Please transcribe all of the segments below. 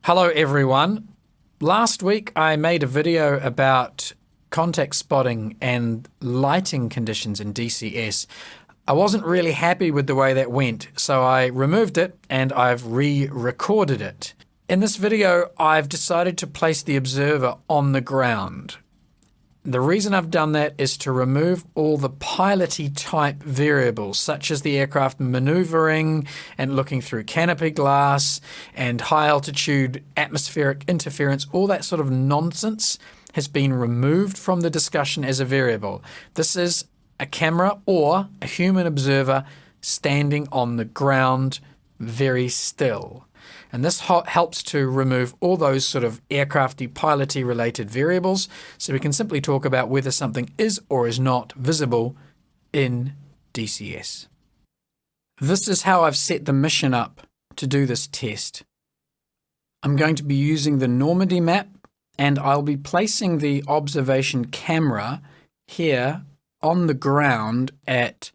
Hello everyone. Last week I made a video about contact spotting and lighting conditions in DCS. I wasn't really happy with the way that went, so I removed it and I've re-recorded it. In this video, I've decided to place the observer on the ground. The reason I've done that is to remove all the piloty type variables, such as the aircraft maneuvering and looking through canopy glass and high altitude atmospheric interference. All that sort of nonsense has been removed from the discussion as a variable. This is a camera or a human observer standing on the ground very still. And this helps to remove all those sort of aircrafty, piloty related variables, so we can simply talk about whether something is or is not visible in DCS. This is how I've set the mission up to do this test. I'm going to be using the Normandy map, and I'll be placing the observation camera here on the ground at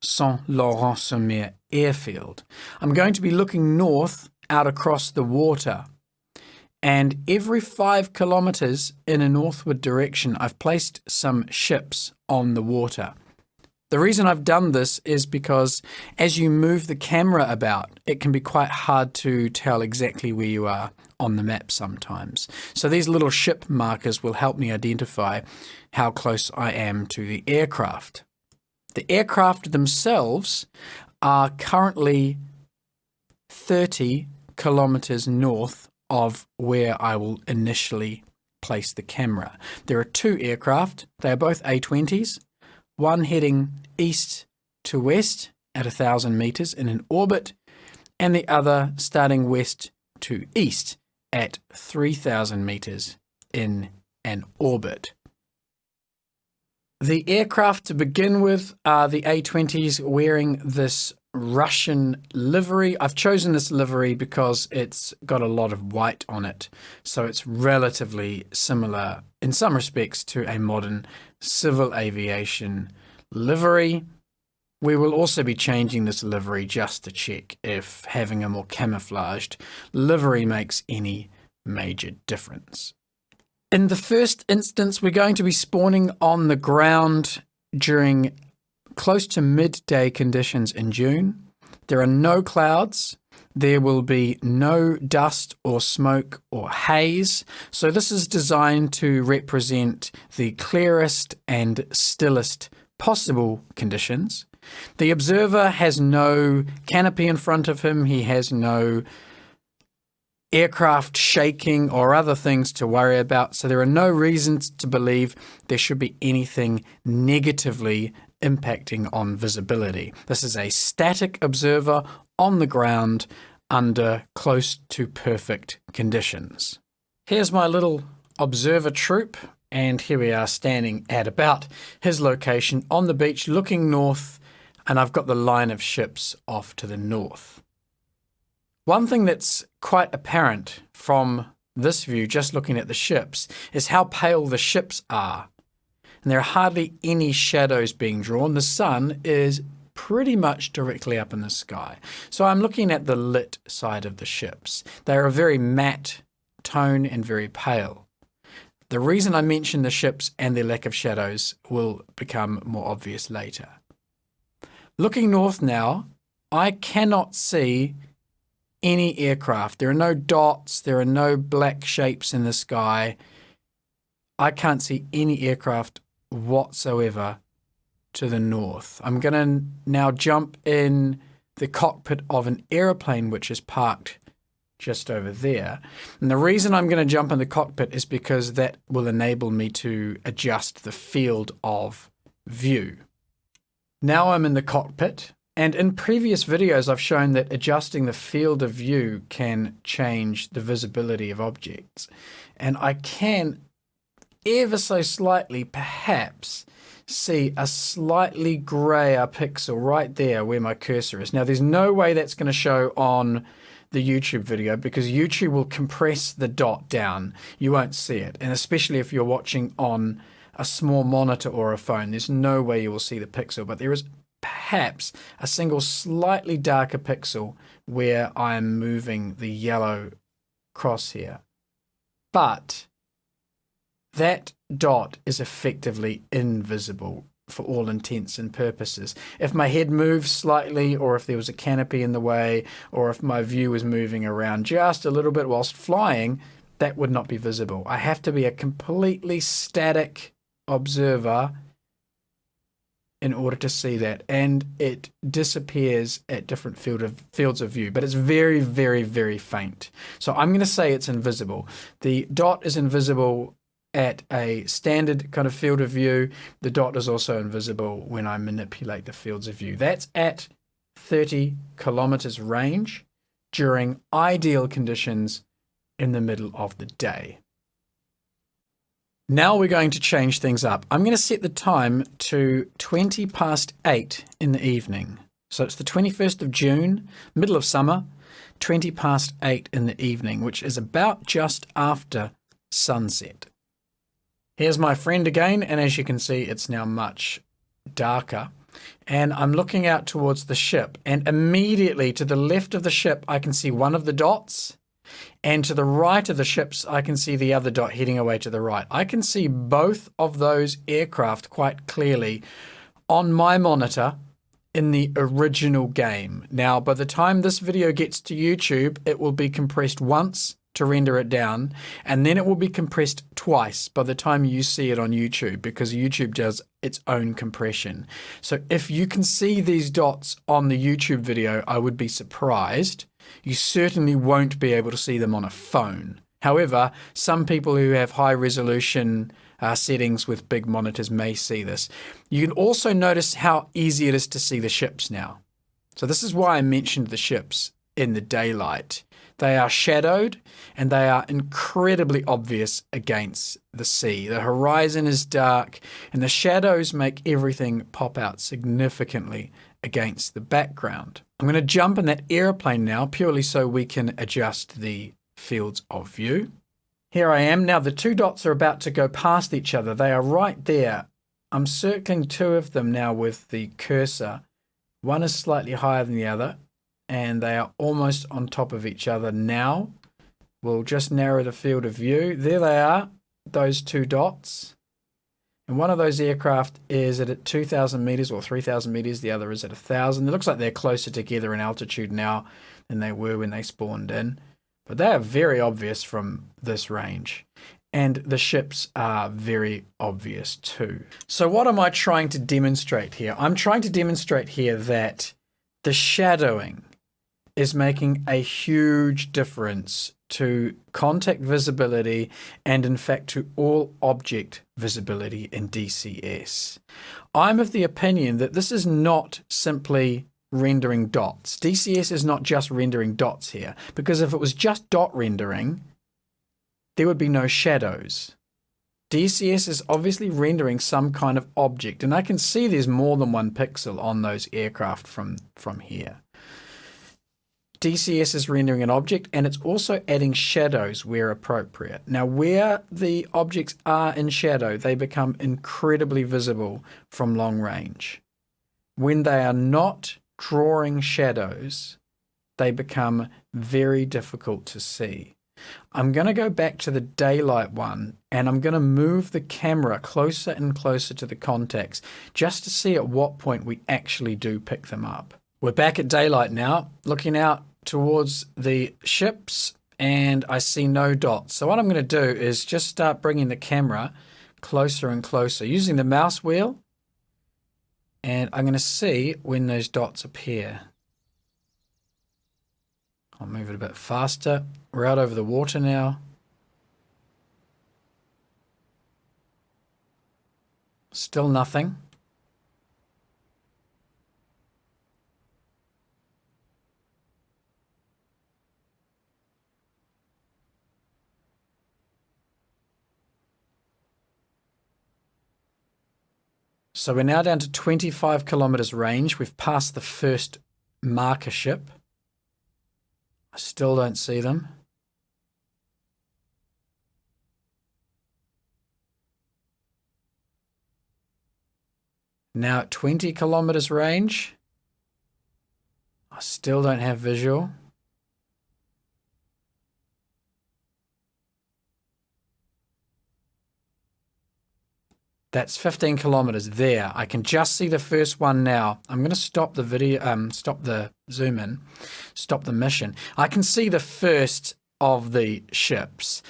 Saint-Laurent-sur-Mer airfield. I'm going to be looking north out across the water, and every 5 kilometers in a northward direction I've placed some ships on the water. The reason I've done this is because as you move the camera about, it can be quite hard to tell exactly where you are on the map sometimes. So these little ship markers will help me identify how close I am to the aircraft. The aircraft themselves are currently 30 kilometers north of where I will initially place the camera. There are 2 aircraft. They are both A20s, one heading east to west at 1,000 meters in an orbit, and the other starting west to east at 3,000 meters in an orbit. The aircraft to begin with are the A20s wearing this Russian livery. I've chosen this livery because it's got a lot of white on it, so it's relatively similar in some respects to a modern civil aviation livery. We will also be changing this livery just to check if having a more camouflaged livery makes any major difference. In the first instance, we're going to be spawning on the ground during close to midday conditions in June. There are no clouds. There will be no dust or smoke or haze. So this is designed to represent the clearest and stillest possible conditions. The observer has no canopy in front of him. He has no aircraft shaking or other things to worry about. So there are no reasons to believe there should be anything negatively impacting on visibility. This is a static observer on the ground under close to perfect conditions. Here's my little observer troop, and here we are standing at about his location on the beach looking north, and I've got the line of ships off to the north. One thing that's quite apparent from this view, just looking at the ships, is how pale the ships are. And there are hardly any shadows being drawn. The sun is pretty much directly up in the sky. So I'm looking at the lit side of the ships. They are a very matte tone and very pale. The reason I mention the ships and their lack of shadows will become more obvious later. Looking north now, I cannot see any aircraft. There are no dots, there are no black shapes in the sky. I can't see any aircraft whatsoever to the north. I'm going to now jump in the cockpit of an aeroplane which is parked just over there. And the reason I'm going to jump in the cockpit is because that will enable me to adjust the field of view. Now I'm in the cockpit, and in previous videos I've shown that adjusting the field of view can change the visibility of objects. And I can ever so slightly perhaps see a slightly grayer pixel right there where my cursor is. Now there's no way that's going to show on the YouTube video because YouTube will compress the dot down. You won't see it, and especially if you're watching on a small monitor or a phone, there's no way you will see the pixel, but there is perhaps a single slightly darker pixel where I'm moving the yellow crosshair. But that dot is effectively invisible for all intents and purposes. If my head moves slightly, or if there was a canopy in the way, or if my view was moving around just a little bit whilst flying, that would not be visible. I have to be a completely static observer in order to see that, and it disappears at different fields of view, but it's very, very, very faint. So I'm going to say it's invisible. The dot is invisible at a standard kind of field of view. The dot is also invisible when I manipulate the fields of view. That's at 30 kilometers range during ideal conditions in the middle of the day. Now we're going to change things up. I'm going to set the time to 20 past 8 in the evening. So it's the 21st of June, middle of summer, 20 past 8 in the evening, which is about just after sunset. Here's my friend again, and as you can see, it's now much darker. And I'm looking out towards the ship, and immediately to the left of the ship, I can see one of the dots. And to the right of the ships, I can see the other dot heading away to the right. I can see both of those aircraft quite clearly on my monitor in the original game. Now, by the time this video gets to YouTube, it will be compressed once to render it down, and then it will be compressed twice by the time you see it on YouTube, because YouTube does its own compression. So if you can see these dots on the YouTube video, I would be surprised. You certainly won't be able to see them on a phone. However, some people who have high resolution settings with big monitors may see this. You can also notice how easy it is to see the ships now. So this is why I mentioned the ships in the daylight. They are shadowed and they are incredibly obvious against the sea. The horizon is dark and the shadows make everything pop out significantly against the background. I'm going to jump in that airplane now purely so we can adjust the fields of view. Here I am. Now the two dots are about to go past each other. They are right there. I'm circling two of them now with the cursor. One is slightly higher than the other, and they are almost on top of each other now. We'll just narrow the field of view. There they are, those two dots. And one of those aircraft is at 2,000 meters or 3,000 meters. The other is at 1,000. It looks like they're closer together in altitude now than they were when they spawned in. But they are very obvious from this range. And the ships are very obvious too. So what am I trying to demonstrate here? I'm trying to demonstrate here that the shadowing is making a huge difference to contact visibility and in fact to all object visibility in DCS. I'm of the opinion that this is not simply rendering dots. DCS is not just rendering dots here, because if it was just dot rendering, there would be no shadows. DCS is obviously rendering some kind of object, and I can see there's more than one pixel on those aircraft from here. DCS is rendering an object, and it's also adding shadows where appropriate. Now, where the objects are in shadow, they become incredibly visible from long range. When they are not drawing shadows, they become very difficult to see. I'm going to go back to the daylight one, and I'm going to move the camera closer and closer to the contacts just to see at what point we actually do pick them up. We're back at daylight now, looking out towards the ships, and I see no dots. So what I'm going to do is just start bringing the camera closer and closer using the mouse wheel, and I'm going to see when those dots appear. I'll move it a bit faster. We're out over the water now. Still nothing. So we're now down to 25 kilometers range. We've passed the first marker ship. I still don't see them. Now at 20 kilometers range. I still don't have visual. That's 15 kilometers there. I can just see the first one now. I'm going to stop the video, stop the zoom in, stop the mission. I can see the first of the ships,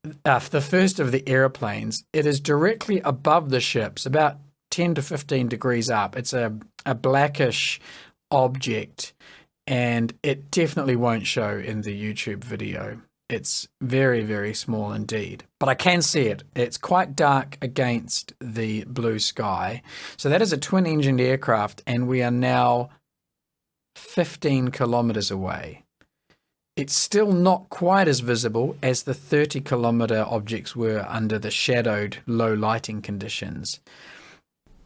the first of the airplanes. It is directly above the ships, about 10 to 15 degrees up. It's a blackish object, and it definitely won't show in the YouTube video. It's very, very small indeed, but I can see it. It's quite dark against the blue sky. So that is a twin-engined aircraft, and we are now 15 kilometers away. It's still not quite as visible as the 30-kilometer objects were under the shadowed low lighting conditions.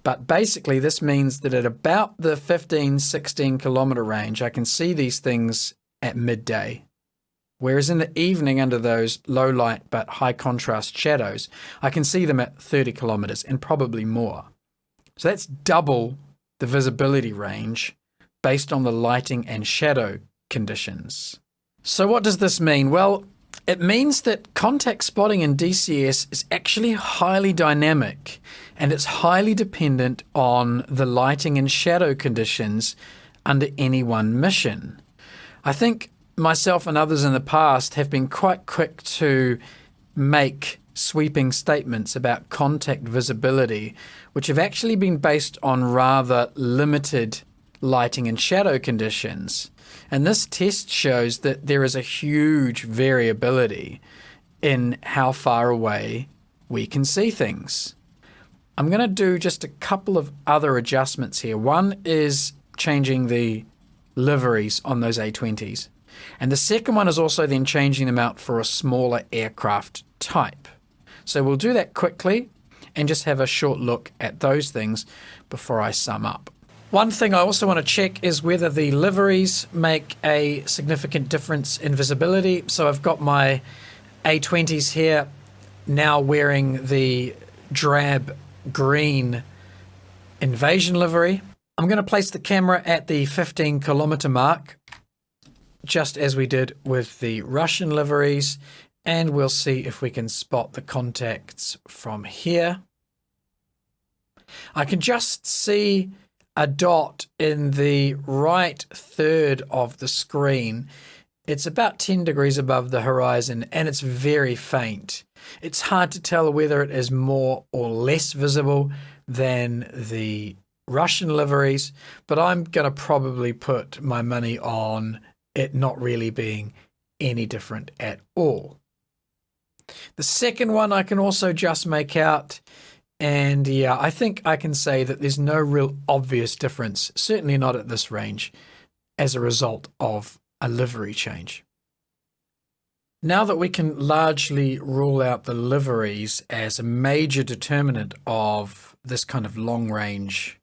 But basically, this means that at about the 15, 16-kilometer range, I can see these things at midday. Whereas in the evening, under those low light but high contrast shadows, I can see them at 30 kilometers and probably more. So that's double the visibility range based on the lighting and shadow conditions. So what does this mean? Well, it means that contact spotting in DCS is actually highly dynamic, and it's highly dependent on the lighting and shadow conditions under any one mission. I think myself and others in the past have been quite quick to make sweeping statements about contact visibility, which have actually been based on rather limited lighting and shadow conditions. And this test shows that there is a huge variability in how far away we can see things. I'm going to do just a couple of other adjustments here. One is changing the liveries on those A20s. And the second one is also then changing them out for a smaller aircraft type. So we'll do that quickly and just have a short look at those things before I sum up. One thing I also want to check is whether the liveries make a significant difference in visibility. So I've got my A20s here now wearing the drab green Invasion livery. I'm going to place the camera at the 15-kilometer mark, just as we did with the Russian liveries, and we'll see if we can spot the contacts from here. I can just see a dot in the right third of the screen. It's about 10 degrees above the horizon, and it's very faint. It's hard to tell whether it is more or less visible than the Russian liveries, but I'm going to probably put my money on it not really being any different at all. The second one I can also just make out, and yeah, I think I can say that there's no real obvious difference, certainly not at this range, as a result of a livery change. Now that we can largely rule out the liveries as a major determinant of this kind of long-range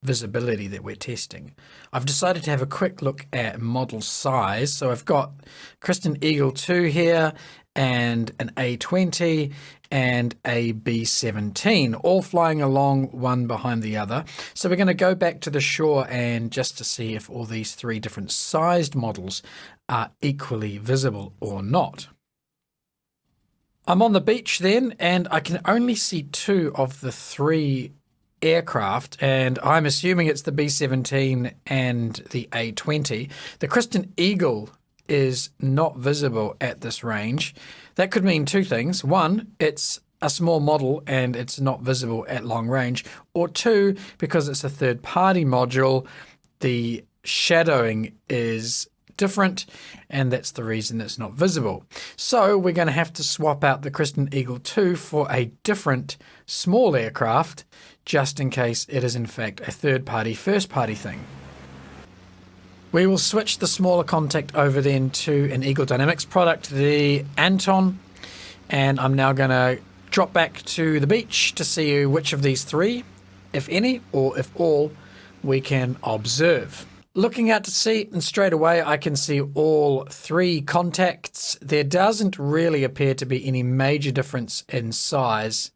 visibility that we're testing, I've decided to have a quick look at model size. So I've got Kristen Eagle 2 here, and an A20 and a B17, all flying along one behind the other. So we're going to go back to the shore and just to see if all these three different sized models are equally visible or not. I'm on the beach then, and I can only see two of the three aircraft, and I'm assuming it's the B17 and the A20. The Kristen Eagle is not visible at this range. That could mean two things. One, it's a small model and it's not visible at long range. Or two, because it's a third-party module, the shadowing is different, and that's the reason it's not visible. So we're going to have to swap out the Kristen Eagle 2 for a different small aircraft, just in case it is in fact a third-party, first-party thing. We will switch the smaller contact over then to an Eagle Dynamics product, the Anton, and I'm now going to drop back to the beach to see which of these three, if any, or if all, we can observe. Looking out to sea, and straight away I can see all three contacts. There doesn't really appear to be any major difference in size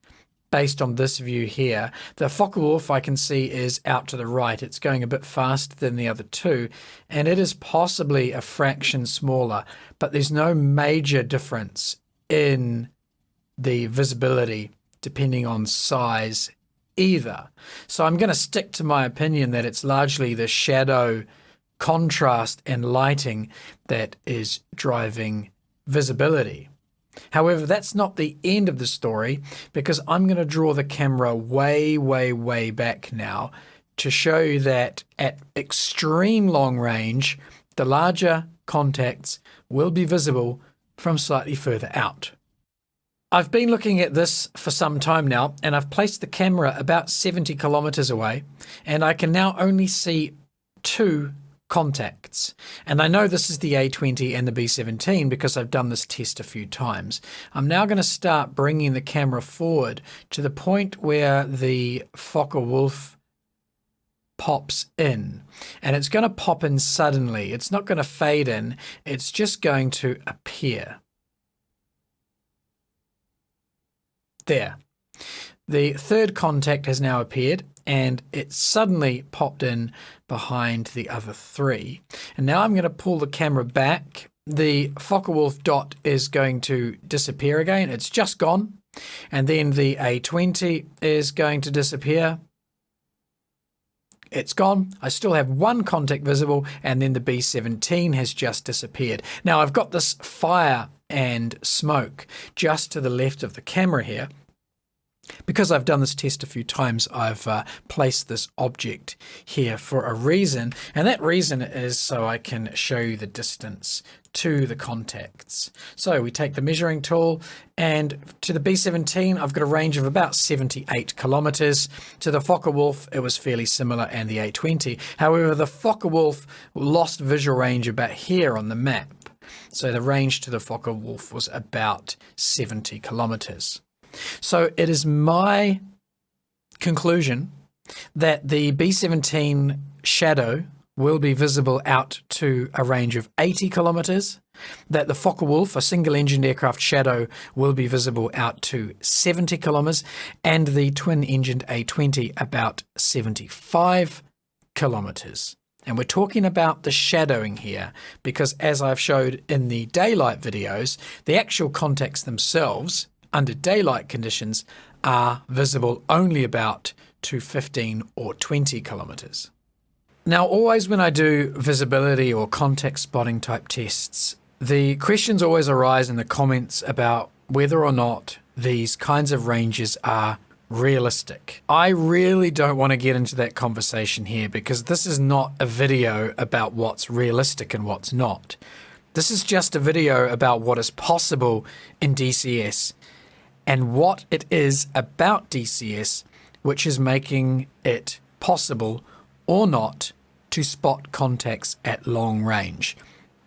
based on this view here. The Focke-Wulf I can see is out to the right. It's going a bit faster than the other two, and it is possibly a fraction smaller, but there's no major difference in the visibility depending on size either. So I'm going to stick to my opinion that it's largely the shadow contrast and lighting that is driving visibility. However, that's not the end of the story, because I'm going to draw the camera way, way, way back now to show you that at extreme long range, the larger contacts will be visible from slightly further out. I've been looking at this for some time now, and I've placed the camera about 70 kilometers away, and I can now only see two contacts. And I know this is the A20 and the B17 because I've done this test a few times. I'm now going to start bringing the camera forward to the point where the Focke-Wulf pops in, and it's going to pop in suddenly. It's not going to fade in, it's just going to appear. There. The third contact has now appeared, and it suddenly popped in behind the other three. And now I'm going to pull the camera back. The Focke-Wulf dot is going to disappear again. It's just gone. And then the A20 is going to disappear. It's gone. I still have one contact visible, and then the B17 has just disappeared. Now I've got this fire and smoke just to the left of the camera here. Because I've done this test a few times, I've placed this object here for a reason, and that reason is so I can show you the distance to the contacts. So we take the measuring tool, and to the B17 I've got a range of about 78 kilometers. To the Focke-Wulf it was fairly similar, and the A20. However, the Focke-Wulf lost visual range about here on the map. So the range to the Focke-Wulf was about 70 kilometers. So it is my conclusion that the B17 shadow will be visible out to a range of 80 kilometers, that the Focke-Wulf, a single-engined aircraft shadow, will be visible out to 70 kilometers, and the twin-engined A20 about 75 kilometers. And we're talking about the shadowing here because, as I've showed in the daylight videos, the actual contacts themselves under daylight conditions are visible only about to 15 or 20 kilometers. Now, always when I do visibility or contact spotting type tests, the questions always arise in the comments about whether or not these kinds of ranges are realistic. I really don't want to get into that conversation here because this is not a video about what's realistic and what's not. This is just a video about what is possible in DCS and what it is about DCS which is making it possible or not to spot contacts at long range.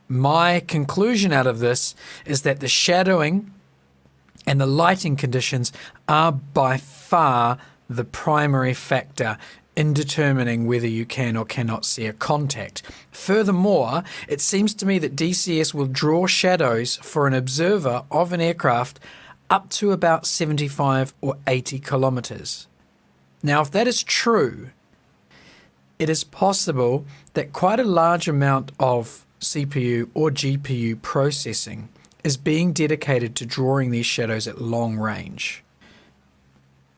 My conclusion out of this is that the shadowing and the lighting conditions are by far the primary factor in determining whether you can or cannot see a contact. Furthermore, it seems to me that DCS will draw shadows for an observer of an aircraft up to about 75 or 80 kilometers. Now, if that is true, it is possible that quite a large amount of CPU or GPU processing is being dedicated to drawing these shadows at long range.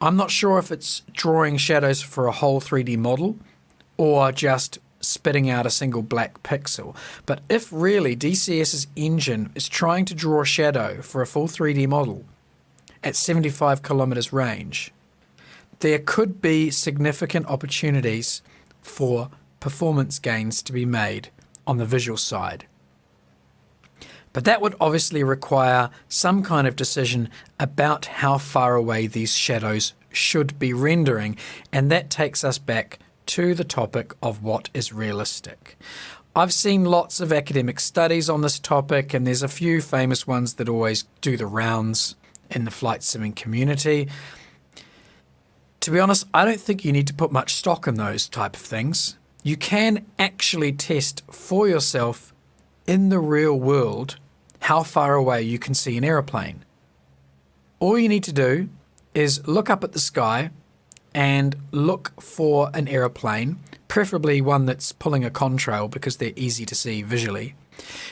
I'm not sure if it's drawing shadows for a whole 3D model or just spitting out a single black pixel. But if really DCS's engine is trying to draw a shadow for a full 3D model at 75 kilometers range, there could be significant opportunities for performance gains to be made on the visual side. But that would obviously require some kind of decision about how far away these shadows should be rendering, and that takes us back to the topic of what is realistic. I've seen lots of academic studies on this topic, and there's a few famous ones that always do the rounds in the flight simming community. To be honest, I don't think you need to put much stock in those type of things. You can actually test for yourself in the real world how far away you can see an aeroplane. All you need to do is look up at the sky and look for an aeroplane, preferably one that's pulling a contrail because they're easy to see visually,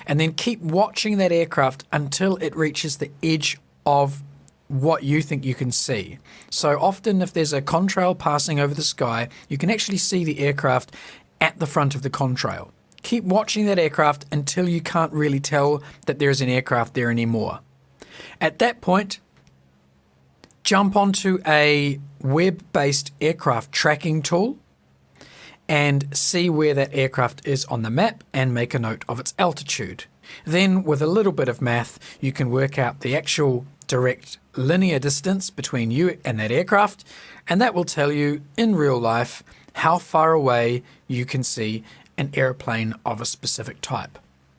and then keep watching that aircraft until it reaches the edge of what you think you can see. So often if there's a contrail passing over the sky, you can actually see the aircraft at the front of the contrail. Keep watching that aircraft until you can't really tell that there's an aircraft there anymore. At that point, jump onto a web-based aircraft tracking tool and see where that aircraft is on the map and make a note of its altitude. Then, with a little bit of math, you can work out the actual direct linear distance between you and that aircraft, and that will tell you in real life how far away you can see an airplane of a specific type.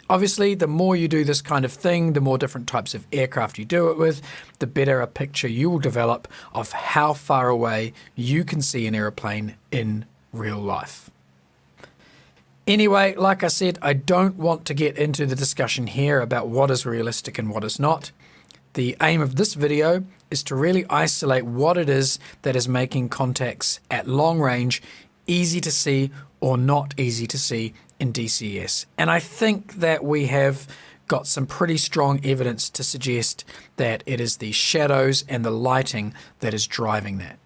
Obviously, the more you do this kind of thing, the more different types of aircraft you do it with, the better a picture you will develop of how far away you can see an airplane in real life. Anyway, like I said, I don't want to get into the discussion here about what is realistic and what is not. The aim of this video is to really isolate what it is that is making contacts at long range easy to see or not easy to see in DCS. And I think that we have got some pretty strong evidence to suggest that it is the shadows and the lighting that is driving that.